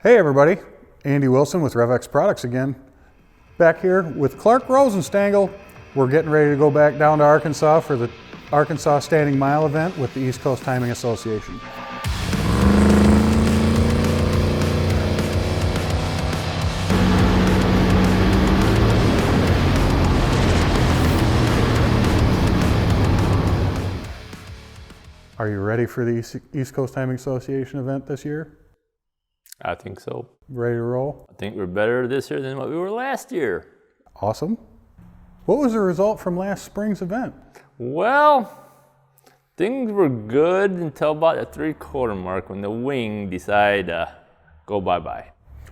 Hey everybody, Andy Wilson with RevX Products again. Back here with Clark Rosenstengel. We're getting ready to go back down to Arkansas for the Arkansas Standing Mile event with the East Coast Timing Association. Are you ready for the East Coast Timing Association event this year? I think so. Ready to roll? I think we're better this year than what we were last year. Awesome. What was the result from last spring's event? Well, things were good until about the three-quarter mark when the wing decided to go bye-bye.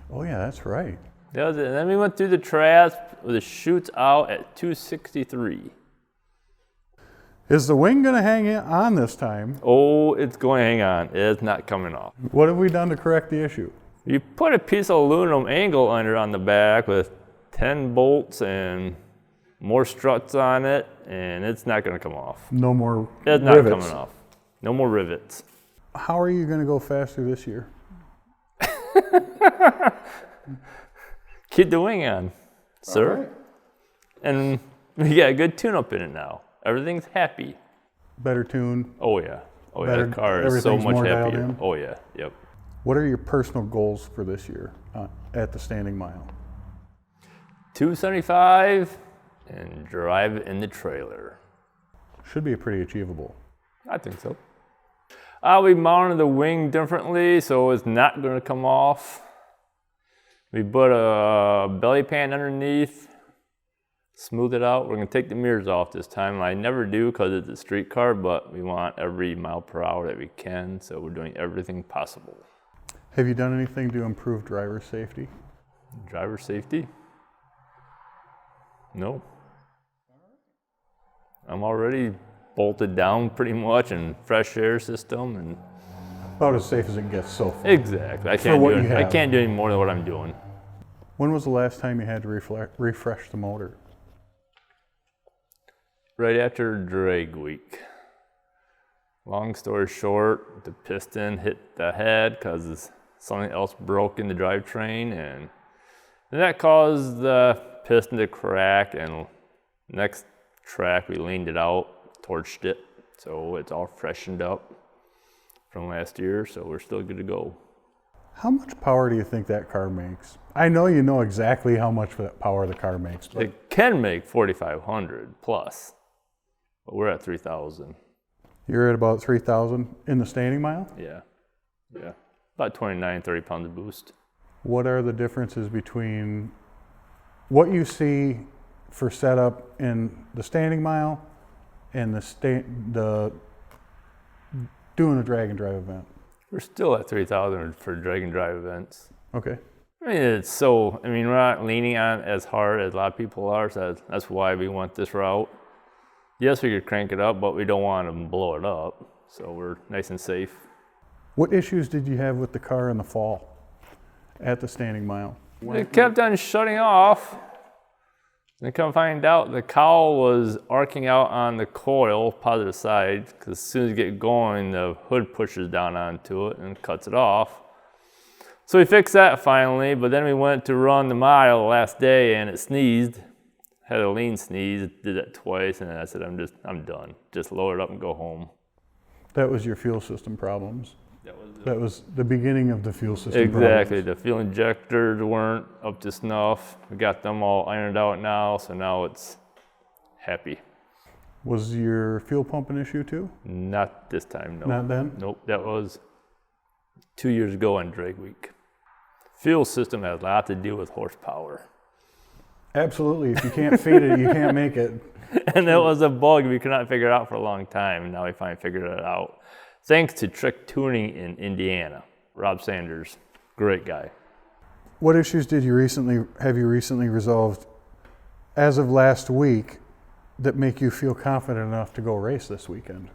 Oh yeah, that's right. That was it. And then we went through the traps with the chutes out at 263. Is the wing going to hang on this time? Oh, it's going to hang on. It's not coming off. What have we done to correct the issue? You put a piece of aluminum angle under on the back with 10 bolts and more struts on it, and it's not going to come off. No more It's not coming off. No more rivets. How are you going to go faster this year? Keep the wing on, sir. All right. And we got a good tune-up in it now. Everything's happy. Better tune. Oh yeah. Oh yeah, Better, the car is so much more dialed happier. in. Oh yeah, yep. What are your personal goals for this year at the Standing Mile? 275 and drive it in the trailer. Should be pretty achievable. I think so. We mounted the wing differently, so it's not going to come off. We put a belly pan underneath, smooth it out. We're going to take the mirrors off this time. I never do because it's a street car, but we want every mile per hour that we can, so we're doing everything possible. Have you done anything to improve driver safety? Driver safety? No. I'm already bolted down pretty much and fresh air system and About as safe as it gets so far. exactly. I can't do any more than what I'm doing. When was the last time you had to refresh the motor? Right after drag week. Long story short, the piston hit the head because something else broke in the drivetrain, and that caused the piston to crack, and next track we leaned it out, torched it, so it's all freshened up from last year, so we're still good to go. How much power do you think that car makes? I know you know exactly how much power the car makes. But It can make 4,500 plus, but we're at 3,000. you're at about 3,000 in the Standing Mile? Yeah. About 29, 30 pounds of boost. What are the differences between what you see for setup in the Standing Mile and the doing a drag and drive event? We're still at 3,000 for drag and drive events. Okay. I mean, we're not leaning on it as hard as a lot of people are, so that's why we went this route. Yes, we could crank it up, but we don't want to blow it up, so we're nice and safe. What issues did you have with the car in the fall at the Standing Mile? It kept on shutting off. And come find out the cowl was arcing out on the coil, positive side, because as soon as you get going, the hood pushes down onto it and cuts it off. So we fixed that finally, but then we went to run the mile the last day and it sneezed. Had a lean sneeze, it did that twice, and then I said, I'm done. Just load it up and go home. That was your fuel system problems. That was the beginning of the fuel system Exactly. problems. The fuel injectors weren't up to snuff. We got them all ironed out now, so now it's happy. Was your fuel pump an issue too? Not this time, no. Not then? Nope, that was 2 years ago on drag week. Fuel system has a lot to do with horsepower. Absolutely. If you can't feed it, you can't make it. And that was a bug we could not figure out for a long time, and now we finally figured it out. Thanks to Trick Tuning in Indiana. Rob Sanders, great guy. What issues have you recently resolved as of last week that make you feel confident enough to go race this weekend?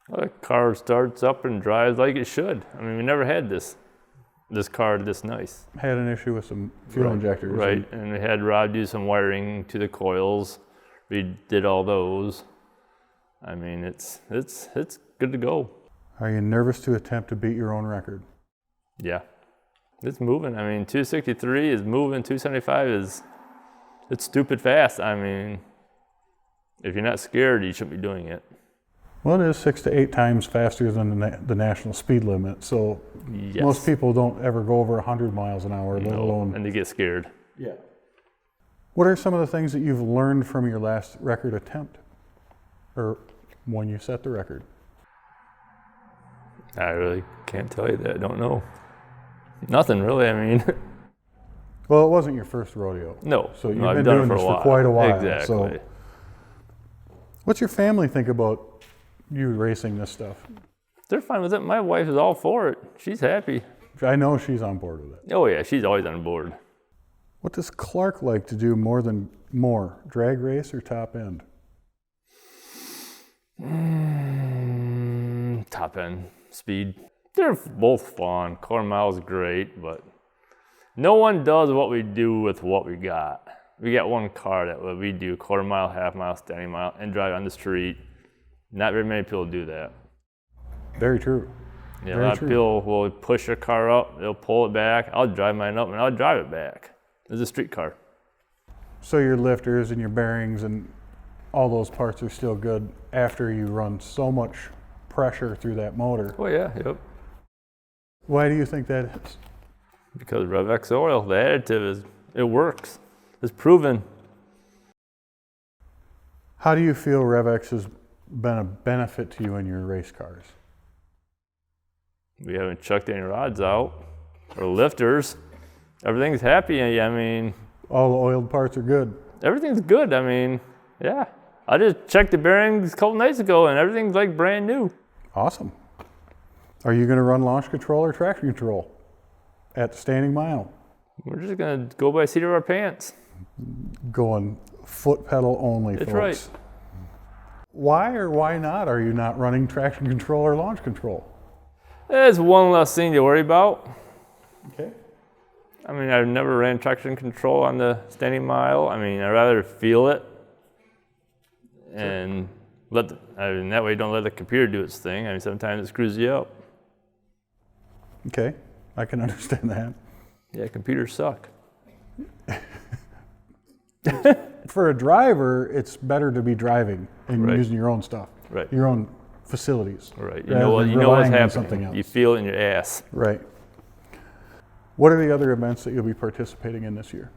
Well, the car starts up and drives like it should. I mean, we never had this car this nice. Had an issue with some fuel injectors. Right, and we had Rob do some wiring to the coils. We did all those. I mean, it's good to go. Are you nervous to attempt to beat your own record? Yeah, It's moving. I mean, 263 is moving. 275 it's stupid fast. I mean, if you're not scared, you shouldn't be doing it. Well, it is 6 to 8 times faster than the national speed limit, so Yes. most people don't ever go over 100 miles an hour, let alone. And they get scared. Yeah. What are some of the things that you've learned from your last record attempt, or when you set the record? I really can't tell you that. I don't know. Nothing really. I mean, Well, it wasn't your first rodeo. no. So you've no, I've been done doing it for this a for while. quite a while. Exactly. So what's your family think about you racing this stuff? They're fine with it. My wife is all for it. She's happy. I know she's on board with it. Oh yeah, she's always on board. What does Clark like to do more, drag race or top end? Top end speed. They're both fun. Quarter mile is great, but no one does what we do with what we got. We got one car that we do quarter mile, half mile, standing mile, and drive on the street. Not very many people do that. Very true. Yeah, Very a lot true. of people will push their car up, they'll pull it back. I'll drive mine up and I'll drive it back. It's a street car. So your lifters and your bearings and all those parts are still good after you run so much pressure through that motor. Oh yeah, yep. Why do you think that is? Because RevX oil, the additive it works. It's proven. How do you feel RevX has been a benefit to you in your race cars? We haven't chucked any rods out or lifters. Everything's happy. I mean, All the oiled parts are good. everything's good. I mean, yeah. I just checked the bearings a couple nights ago and everything's like brand new. Awesome. Are you going to run launch control or traction control at the standing mile? We're just gonna go by the seat of our pants. Going foot pedal only, That's folks. right. Why or why not are you not running traction control or launch control? It's one less thing to worry about. Okay. I mean, I've never ran traction control on the standing mile. I mean, I'd rather feel it and that way you don't let the computer do its thing. I mean, sometimes it screws you up. Okay, I can understand that. Yeah, computers suck. For a driver, it's better to be driving and Right. using your own stuff, Right. your own facilities. Right. rather than You know what's relying on something happening. else. You feel it in your ass. Right. What are the other events that you'll be participating in this year?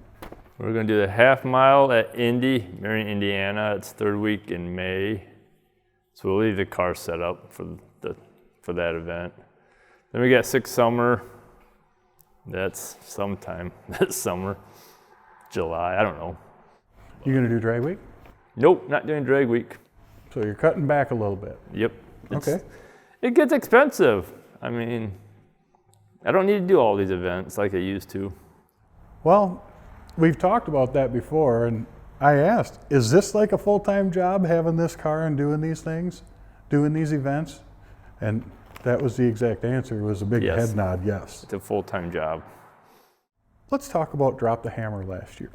We're going to do the half mile at Indy, Marion, Indiana. It's third week in May. So we'll leave the car set up for that event. Then we got 6 Summer. That's sometime this summer. July, I don't know. You gonna do drag week? Nope, not doing drag week. So you're cutting back a little bit. Yep. Okay. It gets expensive. I mean, I don't need to do all these events like I used to. Well, we've talked about that before, and I asked, is this like a full-time job, having this car and doing these things, doing these events? And that was the exact answer. It was a big Yes. head nod, yes. It's a full-time job. Let's talk about Drop the Hammer last year.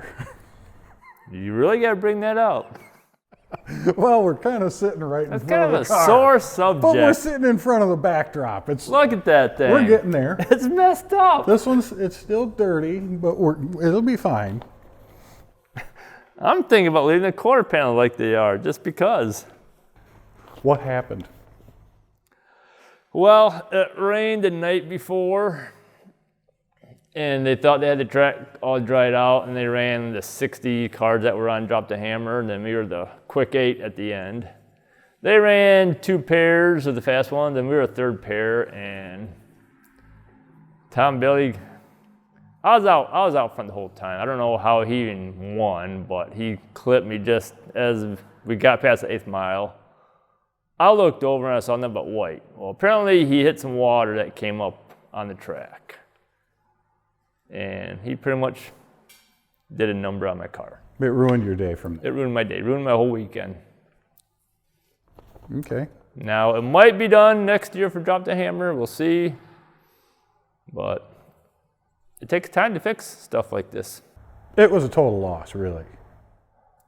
You really got to bring that up. Well, we're kind of sitting right in That's front kind of of the a car. sore But we're subject. sitting in front of the backdrop. It's Look at that thing. We're getting there. It's messed up. This one's, it's still dirty, but it'll be fine. I'm thinking about leaving the quarter panel like they are, just because. What happened? Well, it rained the night before, and they thought they had the track all dried out, and they ran the 60 cars that were on Drop the Hammer, and then we were the quick 8 at the end. They ran 2 pairs of the fast ones, and we were a third pair, and Tom Bailey, I was out front the whole time. I don't know how he even won, but he clipped me just as we got past the 8th mile. I looked over and I saw nothing but white. Well, apparently he hit some water that came up on the track. And he pretty much did a number on my car. It ruined your day from there. It ruined my day, ruined my whole weekend. Okay. Now, it might be done next year for Drop the Hammer, we'll see. But it takes time to fix stuff like this. It was a total loss, really.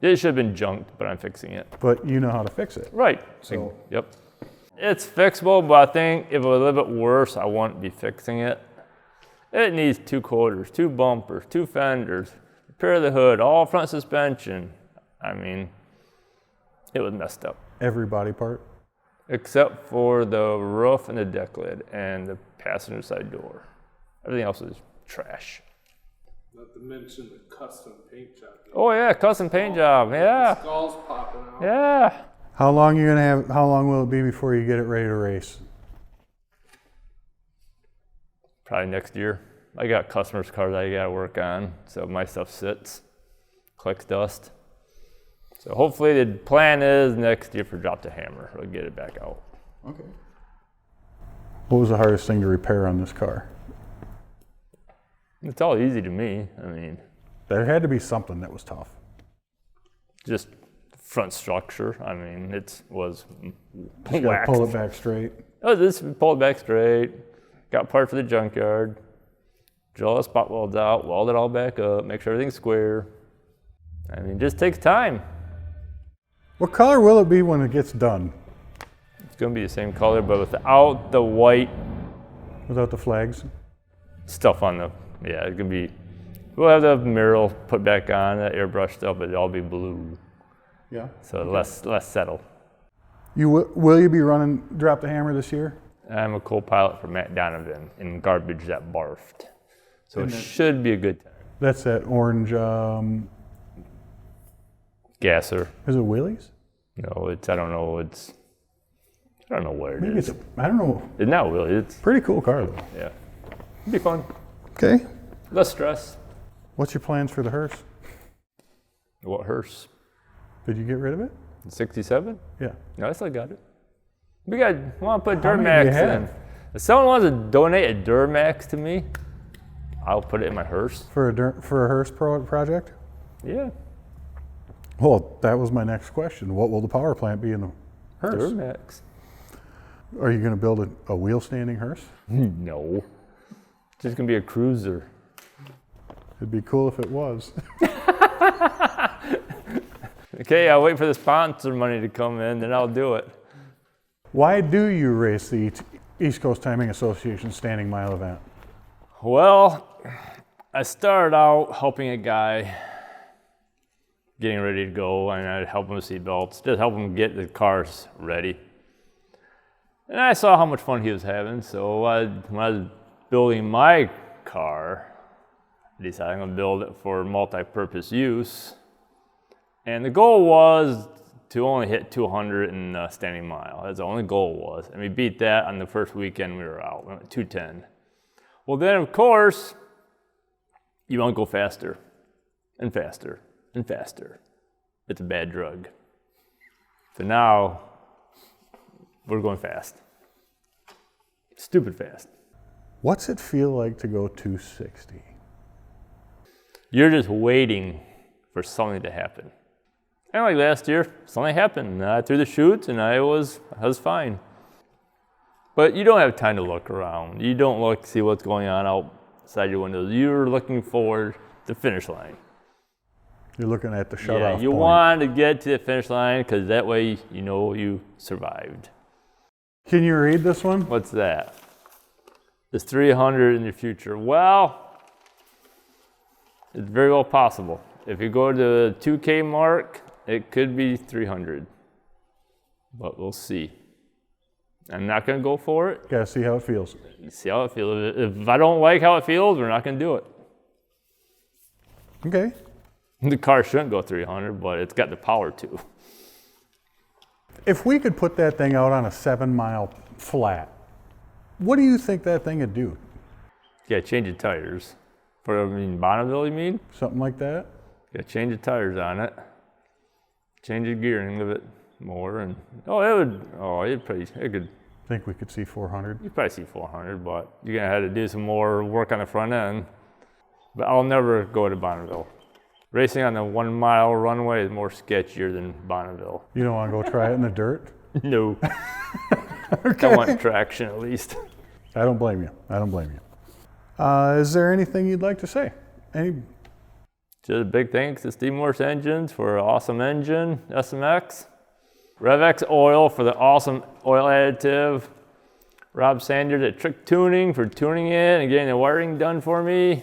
It should have been junked, but I'm fixing it. But you know how to fix it. Right. So- Yep. It's fixable, but I think if it was a little bit worse, I wouldn't be fixing it. It needs 2 quarters, 2 bumpers, 2 fenders, repair the hood, all front suspension. I mean, it was messed up. Every body part? Except for the roof and the deck lid and the passenger side door. Everything else is trash. Not to mention the custom paint job. Oh yeah, custom paint job, yeah. The skulls popping out. Yeah. How long will it be before you get it ready to race? Probably next year. I got customers' cars I gotta work on, so my stuff sits, collects dust. So hopefully the plan is next year for Drop the Hammer, we'll get it back out. Okay. What was the hardest thing to repair on this car? It's all easy to me. I mean, There had to be something that was tough. just front structure. I mean, it was You gotta waxed. pull it back straight. Oh, this pulled back straight. Got part for the junkyard. Drill the spot welds out, weld it all back up, make sure everything's square. I mean, it just takes time. What color will it be when it gets done? It's gonna be the same color, but without the white Without the flags? stuff on the, yeah, it's gonna be, we'll have the mural put back on, the airbrush stuff, but it'll all be blue. Yeah. So less settle. Will you be running Drop the Hammer this year? I'm a co-pilot for Matt Donovan in Garbage That Barfed. So it And then- should be a good time. That's that orange, Gasser. is it Willie's? No, it's, I don't know what it Maybe is. I don't know. It's not really, it's, Pretty cool car though. yeah. It'd be fun. Okay. Less stress. What's your plans for the hearse? What hearse? Did you get rid of it? 67? Yeah. No, I still got it. We want to put How many do you Duramax in. have? If someone wants to donate a Duramax to me, I'll put it in my hearse. For a hearse project? Yeah, Well, that was my next question. What will the power plant be in the hearse? Duramax. Are you going to build a wheel standing hearse? No. It's just going to be a cruiser. It'd be cool if it was. Okay, I'll wait for the sponsor money to come in, then I'll do it. Why do you race the East Coast Timing Association standing mile event? Well, I started out helping a guy getting ready to go, and I'd help him with seatbelts, just help him get the cars ready. And I saw how much fun he was having, so when I was building my car, I decided I'm gonna build it for multi-purpose use. And the goal was to only hit 200 in the standing mile. That's the only goal was. And we beat that on the first weekend we were out. We went 210. Well, then, of course, you want to go faster and faster and faster. It's a bad drug. So now we're going fast. Stupid fast. What's it feel like to go 260? You're just waiting for something to happen. And like last year, something happened. I threw the chutes and I was fine. But you don't have time to look around. You don't look, see what's going on outside your windows. You're looking forward to the finish line. You're looking at the Yeah, shut-off you point. want to get to the finish line because that way you know you survived. Can you read this one? What's that? It's 300 in the future. Well, it's very well possible. If you go to the 2K mark, it could be 300. But we'll see. I'm not going to go for it. Gotta see how it feels. See how it feels. If I don't like how it feels, we're not going to do it. Okay. The car shouldn't go 300, but it's got the power to. If we could put that thing out on a 7-mile flat, what do you think that thing would do? Yeah, change the tires. For, Bonneville, you mean? Something like that? Yeah, change the tires on it. Change the gearing a bit more, and it could. Think we could see 400? You probably see 400, but you're gonna have to do some more work on the front end. But I'll never go to Bonneville. Racing on the 1 mile runway is more sketchier than Bonneville. You don't want to go try it in the dirt? No. I want traction at least. I don't blame you. I don't blame you. Is there anything you'd like to say? Just a big thanks to Steamworks Engines for an awesome engine, SMX. RevX Oil for the awesome oil additive. Rob Sanders at Trick Tuning for tuning in and getting the wiring done for me.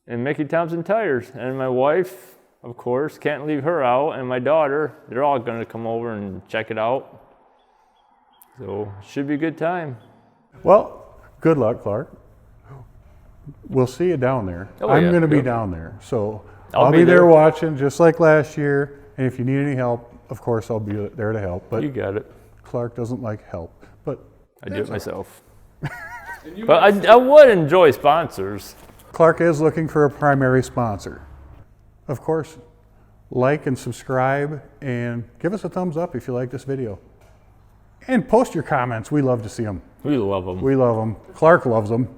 And Mickey Thompson Tires. And my wife, of course, can't leave her out. And my daughter, they're all going to come over and check it out. So, should be a good time. Well, good luck, Clark. We'll see you down there. Oh, I'm yeah. going to be Yep. down there. So I'll be be there there. watching just like last year. And if you need any help, of course, I'll be there to help. But You got it. Clark doesn't like help. But I do it myself. And you But I would enjoy sponsors. Clark is looking for a primary sponsor. Of course, like and subscribe and give us a thumbs up if you like this video. And post your comments. We love to see them. We love them. We love them. Clark loves them.